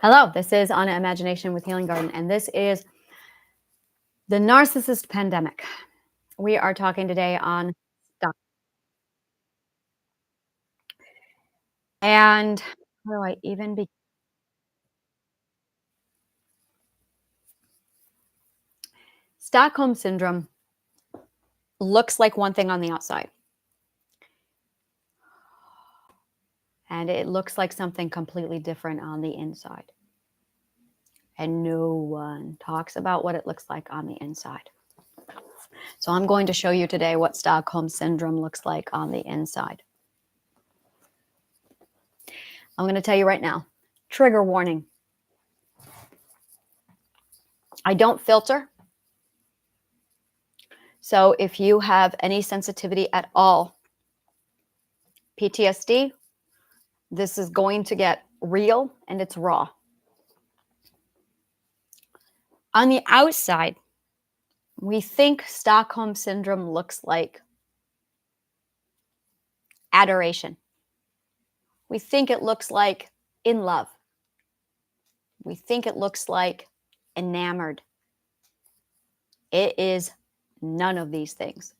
Hello, this is Anna Imagination with Healing Garden, and this is the narcissist pandemic. We are talking today on Stock. And how do I even be? Stockholm syndrome looks like one thing on the outside, and it looks like something completely different on the inside. And no one talks about what it looks like on the inside. So I'm going to show you today what Stockholm syndrome looks like on the inside. I'm going to tell you right now, trigger warning. I don't filter. So if you have any sensitivity at all, PTSD, this is going to get real and it's raw. On the outside, we think Stockholm syndrome looks like adoration. We think it looks like in love. We think it looks like enamored. It is none of these things.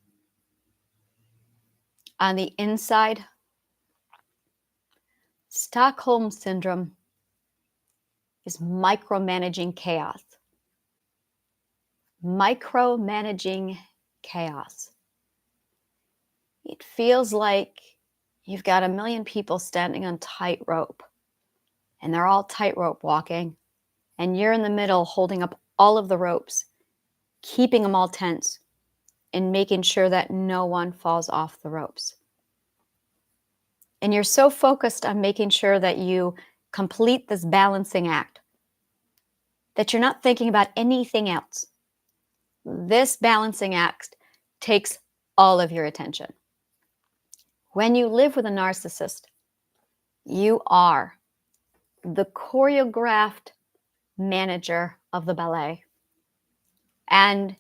On the inside, Stockholm syndrome is micromanaging chaos. Micromanaging chaos. It feels like you've got a million people standing on tightrope, and they're all tightrope walking, and you're in the middle holding up all of the ropes, keeping them all tense, and making sure that no one falls off the ropes. And you're so focused on making sure that you complete this balancing act that you're not thinking about anything else. This balancing act takes all of your attention. When you live with a narcissist, you are the choreographed manager of the ballet. And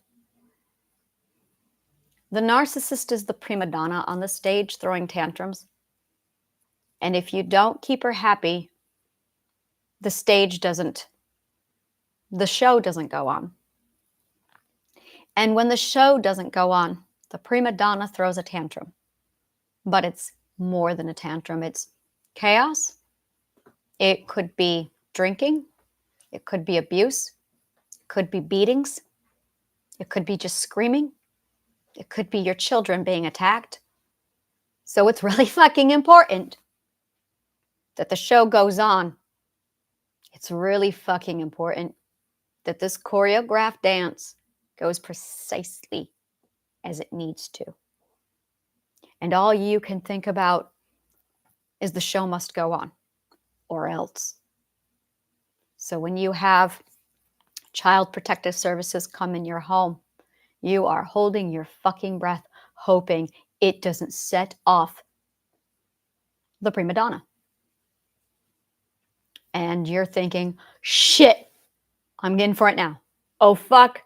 the narcissist is the prima donna on the stage throwing tantrums. And if you don't keep her happy, the show doesn't go on. And when the show doesn't go on, the prima donna throws a tantrum. But it's more than a tantrum. It's chaos. It could be drinking. It could be abuse. It could be beatings. It could be just screaming. It could be your children being attacked. So it's really fucking important that the show goes on. It's really fucking important that this choreographed dance goes precisely as it needs to. And all you can think about is the show must go on, or else. So when you have Child Protective Services come in your home, you are holding your fucking breath, hoping it doesn't set off the prima donna. And you're thinking, shit, I'm getting for it now. Oh, fuck,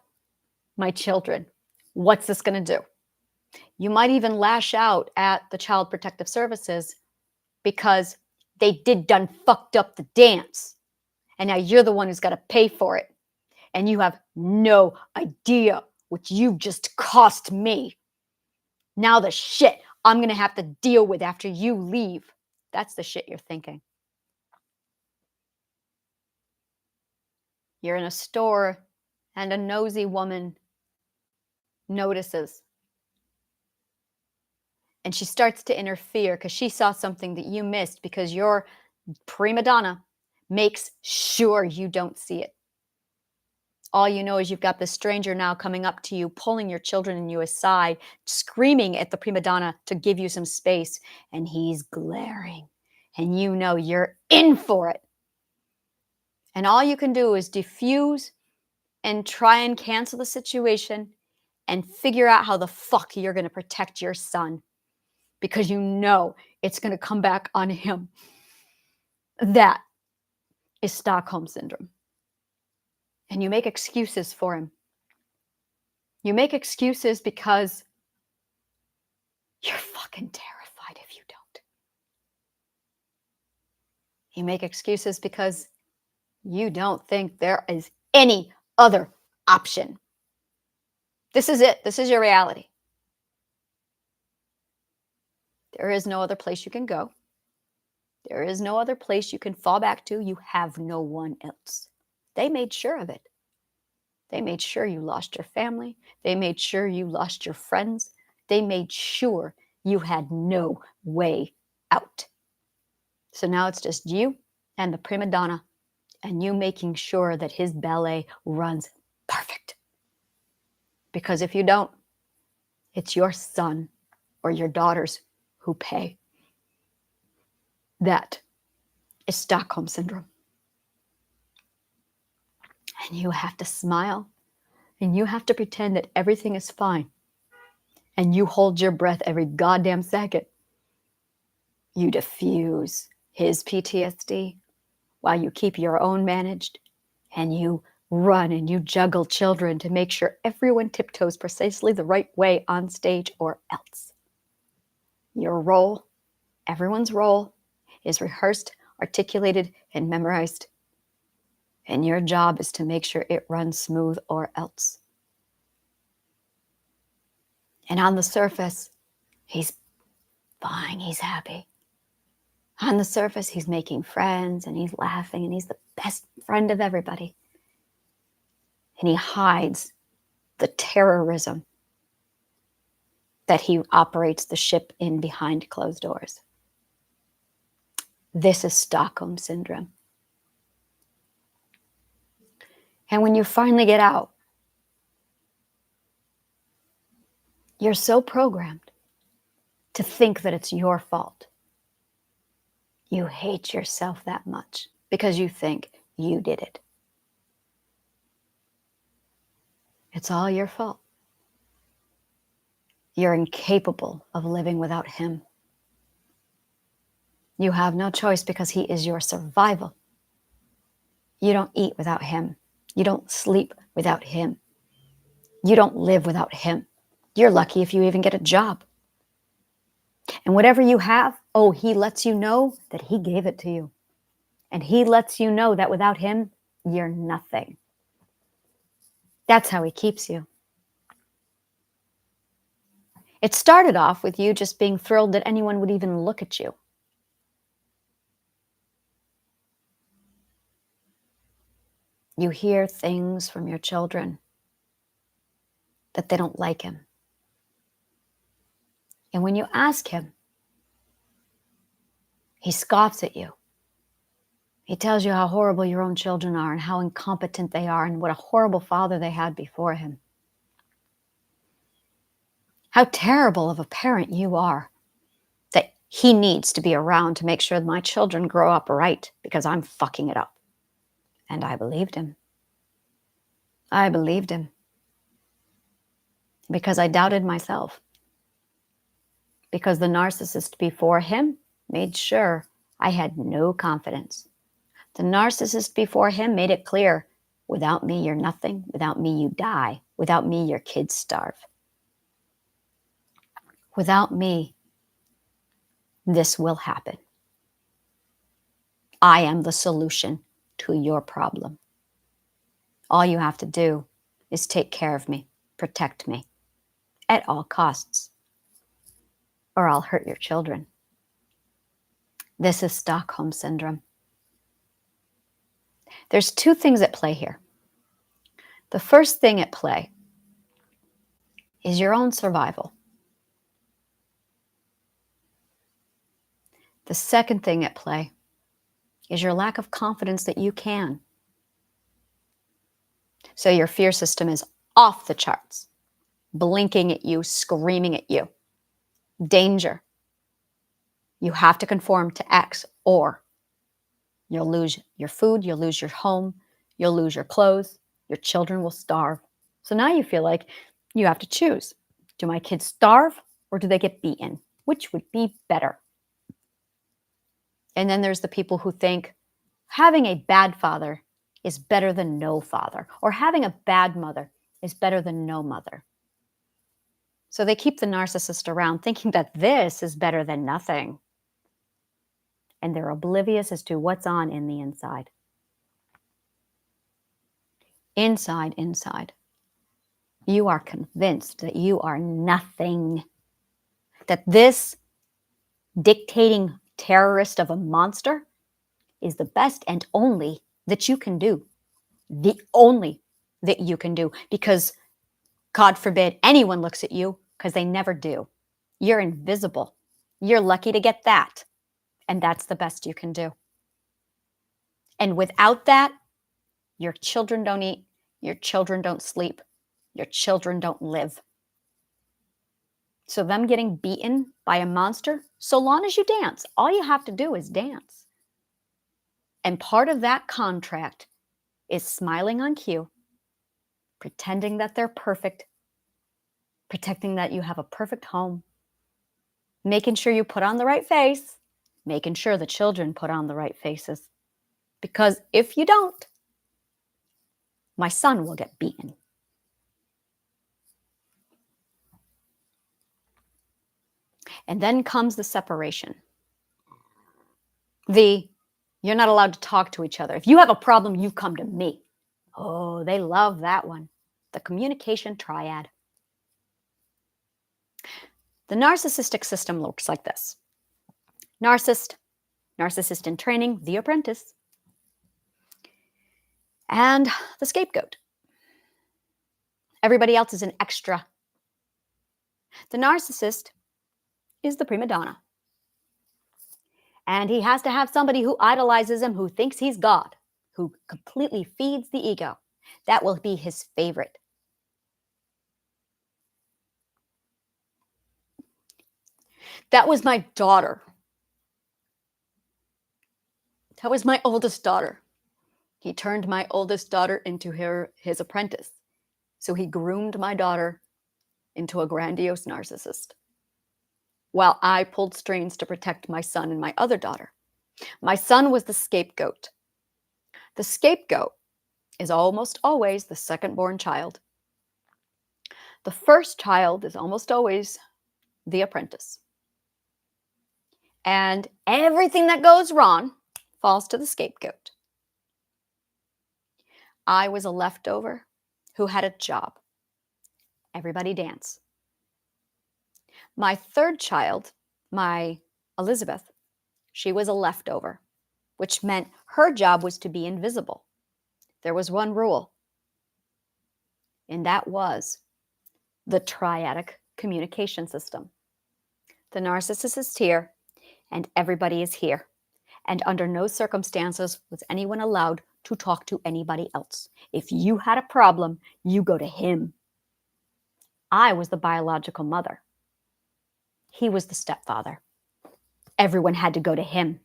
my children. What's this going to do? You might even lash out at the Child Protective Services because they done fucked up the dance. And now you're the one who's got to pay for it. And you have no idea what you've just cost me. Now the shit I'm going to have to deal with after you leave. That's the shit you're thinking. You're in a store and a nosy woman notices. And she starts to interfere because she saw something that you missed because your prima donna makes sure you don't see it. All you know is you've got this stranger now coming up to you, pulling your children and you aside, screaming at the prima donna to give you some space, and he's glaring. And you know you're in for it. And all you can do is diffuse and try and cancel the situation and figure out how the fuck you're going to protect your son. Because you know it's going to come back on him. That is Stockholm syndrome. And you make excuses for him. You make excuses because you're fucking terrified if you don't. You make excuses because You don't think there is any other option. This is it. This is your reality. There is no other place you can go. There is no other place you can fall back to. You have no one else. They made sure of it. They made sure you lost your family. They made sure you lost your friends. They made sure you had no way out. So now it's just you and the prima donna, and you making sure that his ballet runs perfect. Because if you don't, it's your son or your daughters who pay. That is Stockholm Syndrome. And you have to smile and you have to pretend that everything is fine. And you hold your breath every goddamn second. You diffuse his PTSD while you keep your own managed, and you run and you juggle children to make sure everyone tiptoes precisely the right way on stage, or else. Your role, everyone's role, is rehearsed, articulated, and memorized. And your job is to make sure it runs smooth, or else. And on the surface, he's fine, he's happy. On the surface, he's making friends and he's laughing and he's the best friend of everybody. And he hides the terrorism that he operates the ship in behind closed doors. This is Stockholm Syndrome. And when you finally get out, you're so programmed to think that it's your fault. You hate yourself that much because you think you did it. It's all your fault. You're incapable of living without him. You have no choice because he is your survival. You don't eat without him. You don't sleep without him. You don't live without him. You're lucky if you even get a job. And whatever you have, he lets you know that he gave it to you. And he lets you know that without him, you're nothing. That's how he keeps you. It started off with you just being thrilled that anyone would even look at you. You hear things from your children that they don't like him. And when you ask him, he scoffs at you. He tells you how horrible your own children are and how incompetent they are and what a horrible father they had before him. How terrible of a parent you are, that he needs to be around to make sure my children grow up right because I'm fucking it up. And I believed him. I believed him because I doubted myself. Because the narcissist before him made sure I had no confidence. The narcissist before him made it clear, without me, you're nothing. Without me, you die. Without me, your kids starve. Without me, this will happen. I am the solution to your problem. All you have to do is take care of me, protect me at all costs, or I'll hurt your children. This is Stockholm Syndrome. There's two things at play here. The first thing at play is your own survival. The second thing at play is your lack of confidence that you can. So your fear system is off the charts, blinking at you, screaming at you. Danger. You have to conform to X, or you'll lose your food, you'll lose your home, you'll lose your clothes, your children will starve. So now you feel like you have to choose. Do my kids starve or do they get beaten? Which would be better? And then there's the people who think having a bad father is better than no father, or having a bad mother is better than no mother. So they keep the narcissist around thinking that this is better than nothing. And they're oblivious as to what's on in the inside. inside, you are convinced that you are nothing, that this dictating terrorist of a monster is the best and only that you can do. The only that you can do. Because, God forbid, anyone looks at you, because they never do. You're invisible. You're lucky to get that. And that's the best you can do. And without that, your children don't eat, your children don't sleep, your children don't live. So them getting beaten by a monster, so long as you dance, all you have to do is dance. And part of that contract is smiling on cue, pretending that they're perfect, protecting that you have a perfect home, making sure you put on the right face, making sure the children put on the right faces. Because if you don't, my son will get beaten. And then comes the separation. You're not allowed to talk to each other. If you have a problem, you come to me. Oh, they love that one. The communication triad. The narcissistic system looks like this. Narcissist in training, the apprentice, and the scapegoat. Everybody else is an extra. The narcissist is the prima donna. And he has to have somebody who idolizes him, who thinks he's God, who completely feeds the ego. That will be his favorite. That was my daughter. That was my oldest daughter. He turned my oldest daughter into his apprentice. So he groomed my daughter into a grandiose narcissist, while I pulled strings to protect my son and my other daughter. My son was the scapegoat. The scapegoat is almost always the second-born child. The first child is almost always the apprentice. And everything that goes wrong falls to the scapegoat. I was a leftover who had a job. Everybody dance. My third child, my Elizabeth, she was a leftover, which meant her job was to be invisible. There was one rule, and that was the triadic communication system. The narcissist is here, and everybody is here. And under no circumstances was anyone allowed to talk to anybody else. If you had a problem, you go to him. I was the biological mother. He was the stepfather. Everyone had to go to him.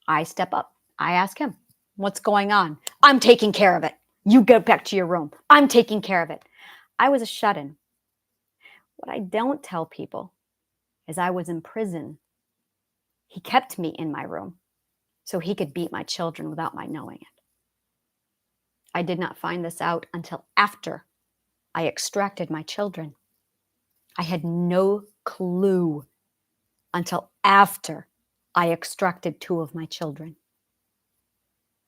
I step up. I ask him, what's going on? I'm taking care of it. You go back to your room. I'm taking care of it. I was a shut-in. What I don't tell people is I was in prison. He kept me in my room so he could beat my children without my knowing it. I did not find this out until after I extracted my children. I had no clue until after I extracted 2 of my children.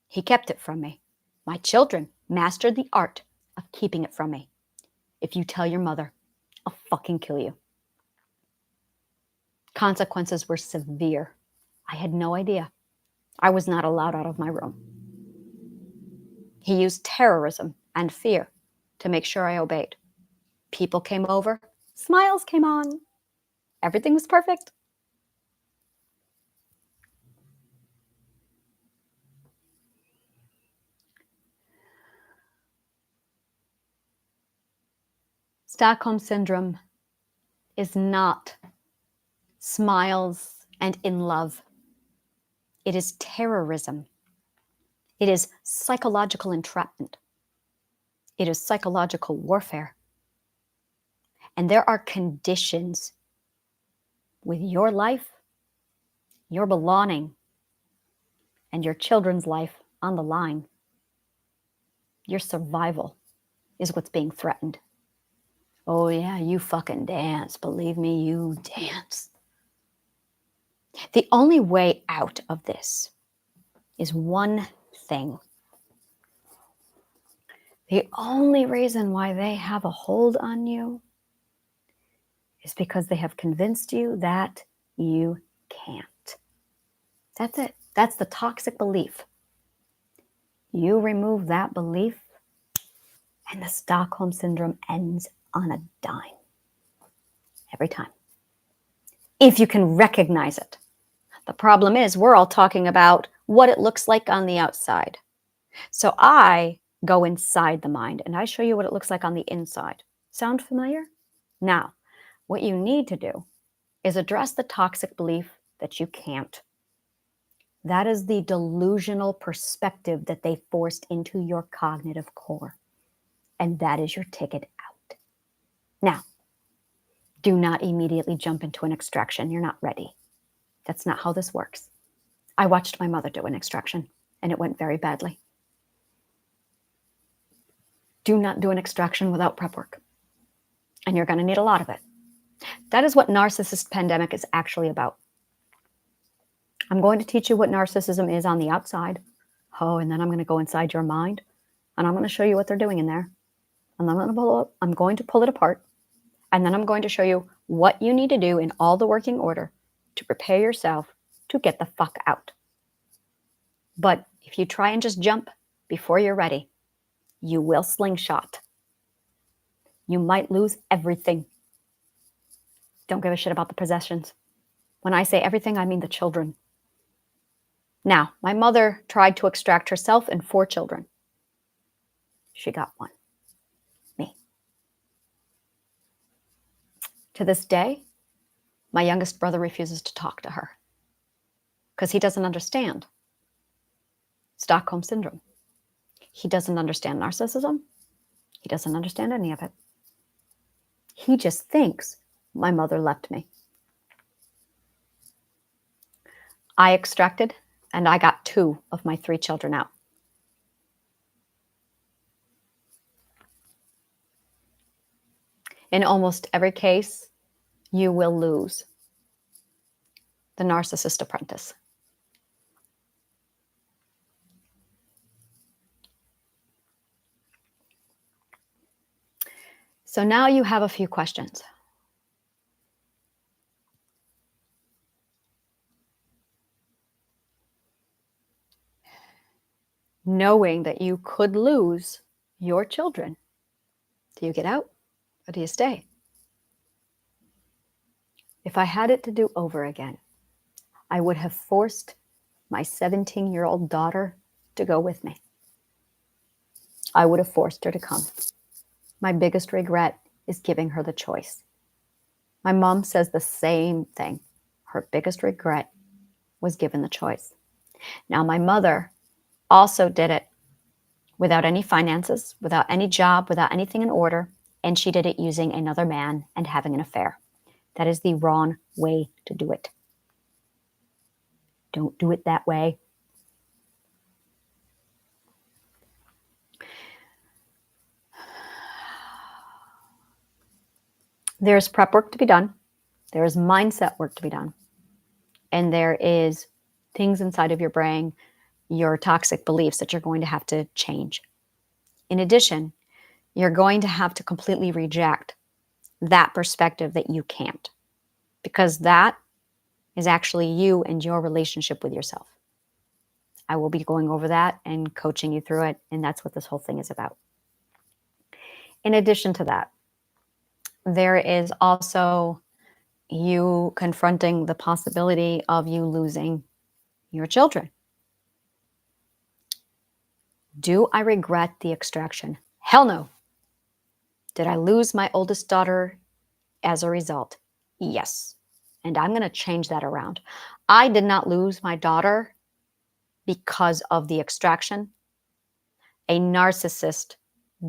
He kept it from me. My children mastered the art of keeping it from me. If you tell your mother, I'll fucking kill you. Consequences were severe. I had no idea. I was not allowed out of my room. He used terrorism and fear to make sure I obeyed. People came over, smiles came on. Everything was perfect. Stockholm Syndrome is not smiles and in love. It is terrorism. It is psychological entrapment. It is psychological warfare. And there are conditions with your life, your belonging, and your children's life on the line. Your survival is what's being threatened. Oh yeah, you fucking dance. Believe me, you dance. The only way out of this is one thing. The only reason why they have a hold on you is because they have convinced you that you can't. That's it. That's the toxic belief. You remove that belief, and the Stockholm Syndrome ends on a dime. Every time. If you can recognize it. The problem is we're all talking about what it looks like on the outside. So I go inside the mind and I show you what it looks like on the inside. Sound familiar? Now, what you need to do is address the toxic belief that you can't. That is the delusional perspective that they forced into your cognitive core. And that is your ticket out. Now, do not immediately jump into an extraction. You're not ready. That's not how this works. I watched my mother do an extraction, and it went very badly. Do not do an extraction without prep work. And you're going to need a lot of it. That is what narcissist pandemic is actually about. I'm going to teach you what narcissism is on the outside. Oh, and then I'm going to go inside your mind, and I'm going to show you what they're doing in there. And then I'm going to pull it apart. And then I'm going to show you what you need to do in all the working order to prepare yourself to get the fuck out. But if you try and just jump before you're ready, you will slingshot. You might lose everything. Don't give a shit about the possessions. When I say everything, I mean the children. Now, my mother tried to extract herself and 4 children. She got 1. Me. To this day, my youngest brother refuses to talk to her because he doesn't understand Stockholm Syndrome. He doesn't understand narcissism. He doesn't understand any of it. He just thinks my mother left me. I extracted and I got 2 of my 3 children out. In almost every case, you will lose the narcissist apprentice. So now you have a few questions. Knowing that you could lose your children, do you get out or do you stay? If I had it to do over again, I would have forced my 17-year-old daughter to go with me. I would have forced her to come. My biggest regret is giving her the choice. My mom says the same thing. Her biggest regret was given the choice. Now, my mother also did it without any finances, without any job, without anything in order, and she did it using another man and having an affair. That is the wrong way to do it. Don't do it that way. There's prep work to be done. There is mindset work to be done. And there is things inside of your brain, your toxic beliefs that you're going to have to change. In addition, you're going to have to completely reject that perspective that you can't, because that is actually you and your relationship with yourself. I will be going over that and coaching you through it, and that's what this whole thing is about. In addition to that, there is also you confronting the possibility of you losing your children. Do I regret the extraction? Hell no. Did I lose my oldest daughter as a result? Yes. And I'm going to change that around. I did not lose my daughter because of the extraction. A narcissist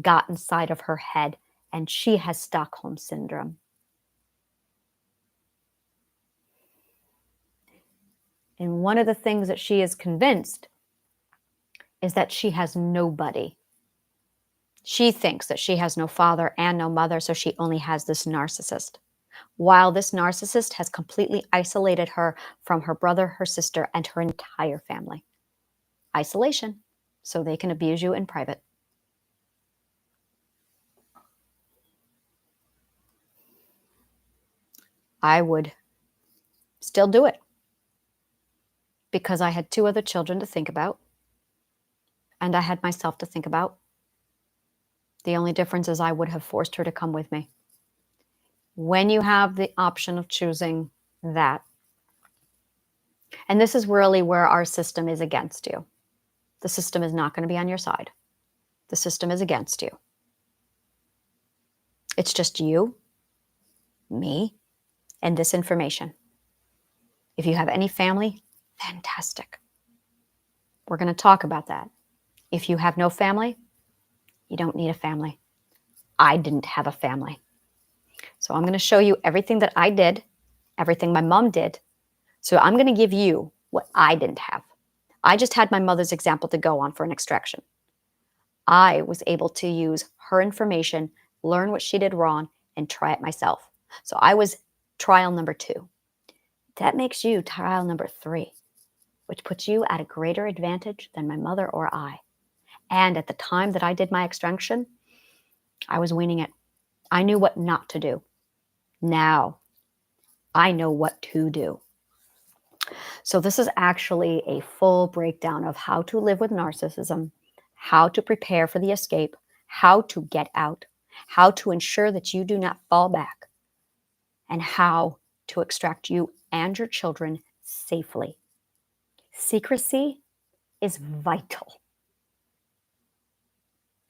got inside of her head and she has Stockholm Syndrome. And one of the things that she is convinced is that she has nobody. She thinks that she has no father and no mother, so she only has this narcissist. While this narcissist has completely isolated her from her brother, her sister, and her entire family. Isolation, so they can abuse you in private. I would still do it because I had 2 other children to think about and I had myself to think about. The only difference is I would have forced her to come with me. When you have the option of choosing that, and this is really where our system is against you. The system is not going to be on your side. The system is against you. It's just you, me, and this information. If you have any family, fantastic. We're going to talk about that. If you have no family, you don't need a family. I didn't have a family. So I'm going to show you everything that I did, everything my mom did. So I'm going to give you what I didn't have. I just had my mother's example to go on for an extraction. I was able to use her information, learn what she did wrong, and try it myself. So I was trial number 2. That makes you trial number 3, which puts you at a greater advantage than my mother or I. And at the time that I did my extraction, I was weaning it. I knew what not to do. Now, I know what to do. So this is actually a full breakdown of how to live with narcissism, how to prepare for the escape, how to get out, how to ensure that you do not fall back, and how to extract you and your children safely. Secrecy is vital.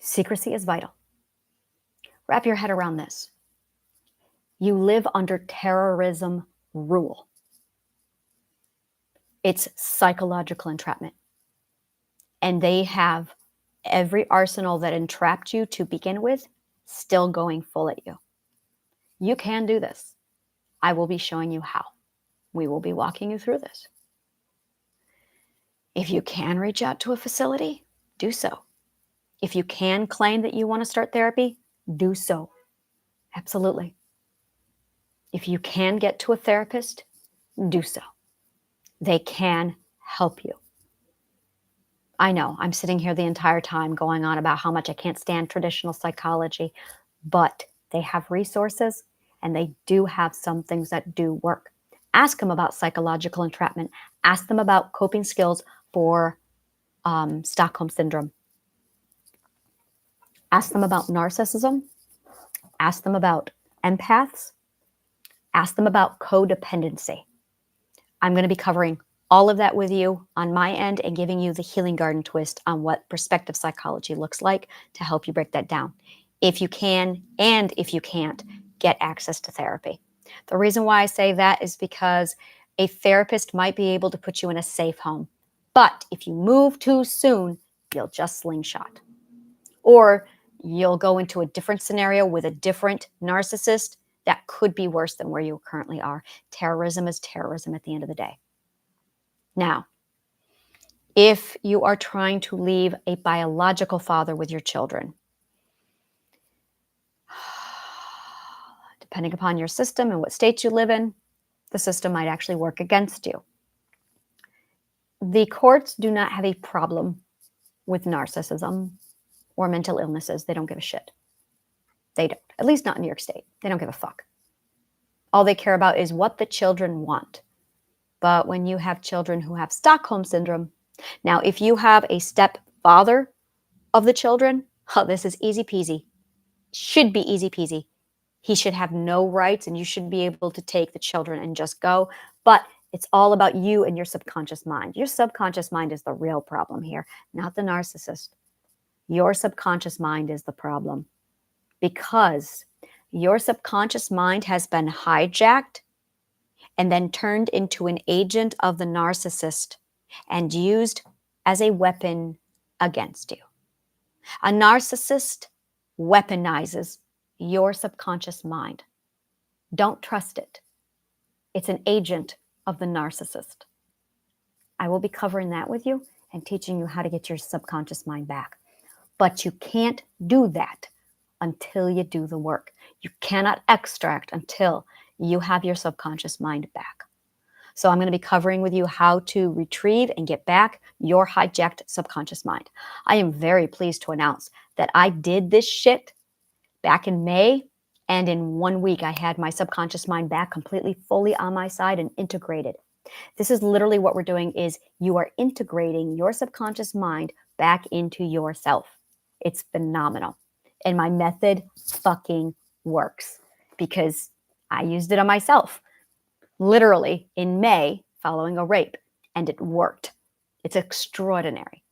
Secrecy is vital. Wrap your head around this. You live under terrorism rule. It's psychological entrapment. And they have every arsenal that entrapped you to begin with still going full at you. You can do this. I will be showing you how. We will be walking you through this. If you can reach out to a facility, do so. If you can claim that you want to start therapy, do so. Absolutely. If you can get to a therapist, do so. They can help you. I know I'm sitting here the entire time going on about how much I can't stand traditional psychology, but they have resources and they do have some things that do work. Ask them about psychological entrapment. Ask them about coping skills for Stockholm syndrome. Ask them about narcissism. Ask them about empaths. Ask them about codependency. I'm going to be covering all of that with you on my end and giving you the healing garden twist on what perspective psychology looks like to help you break that down. If you can and if you can't, get access to therapy. The reason why I say that is because a therapist might be able to put you in a safe home. But if you move too soon, you'll just slingshot. Or you'll go into a different scenario with a different narcissist that could be worse than where you currently are. Terrorism is terrorism at the end of the day. Now, if you are trying to leave a biological father with your children, depending upon your system and what state you live in, the system might actually work against you. The courts do not have a problem with narcissism or mental illnesses. They don't give a shit. They don't. At least not in New York State. They don't give a fuck. All they care about is what the children want. But when you have children who have Stockholm syndrome, now if you have a stepfather of the children, this is easy peasy. Should be easy peasy. He should have no rights and you should be able to take the children and just go. But it's all about you and your subconscious mind. Your subconscious mind is the real problem here, not the narcissist. Your subconscious mind is the problem because your subconscious mind has been hijacked and then turned into an agent of the narcissist and used as a weapon against you. A narcissist weaponizes your subconscious mind. Don't trust it. It's an agent of the narcissist. I will be covering that with you and teaching you how to get your subconscious mind back. But you can't do that until you do the work. You cannot extract until you have your subconscious mind back. So I'm going to be covering with you how to retrieve and get back your hijacked subconscious mind. I am very pleased to announce that I did this shit back in May And in 1 week, I had my subconscious mind back completely, fully on my side and integrated. This is literally what we're doing is you are integrating your subconscious mind back into yourself. It's phenomenal. And my method fucking works because I used it on myself, literally in May following a rape, and it worked. It's extraordinary.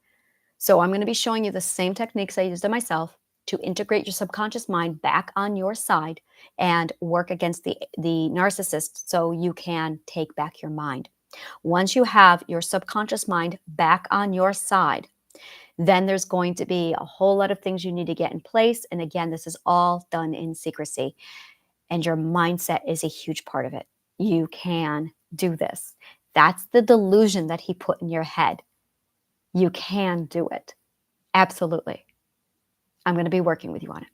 So I'm going to be showing you the same techniques I used on myself to integrate your subconscious mind back on your side and work against the narcissist so you can take back your mind. Once you have your subconscious mind back on your side, then there's going to be a whole lot of things you need to get in place. And again, this is all done in secrecy. And your mindset is a huge part of it. You can do this. That's the delusion that he put in your head. You can do it. Absolutely. I'm going to be working with you on it.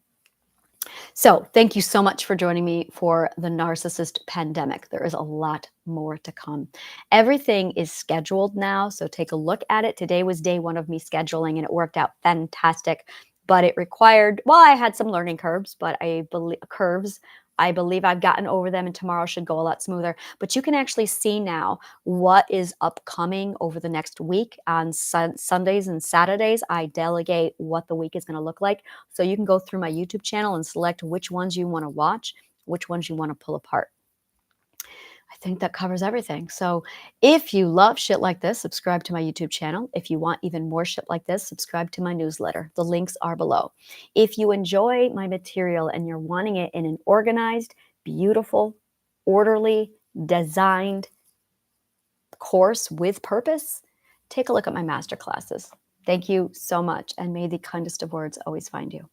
So, thank you so much for joining me for the narcissist pandemic. There is a lot more to come. Everything is scheduled now, so take a look at it. Today was day one of me scheduling, and it worked out fantastic. But it required, well, I had some learning curves, but I believe I've gotten over them, and tomorrow should go a lot smoother. But you can actually see now what is upcoming over the next week. On Sundays and Saturdays, I delegate what the week is going to look like. So you can go through my YouTube channel and select which ones you want to watch, which ones you want to pull apart. I think that covers everything. So if you love shit like this, subscribe to my YouTube channel. If you want even more shit like this, subscribe to my newsletter. The links are below. If you enjoy my material and you're wanting it in an organized, beautiful, orderly, designed course with purpose, take a look at my master classes. Thank you so much, and may the kindest of words always find you.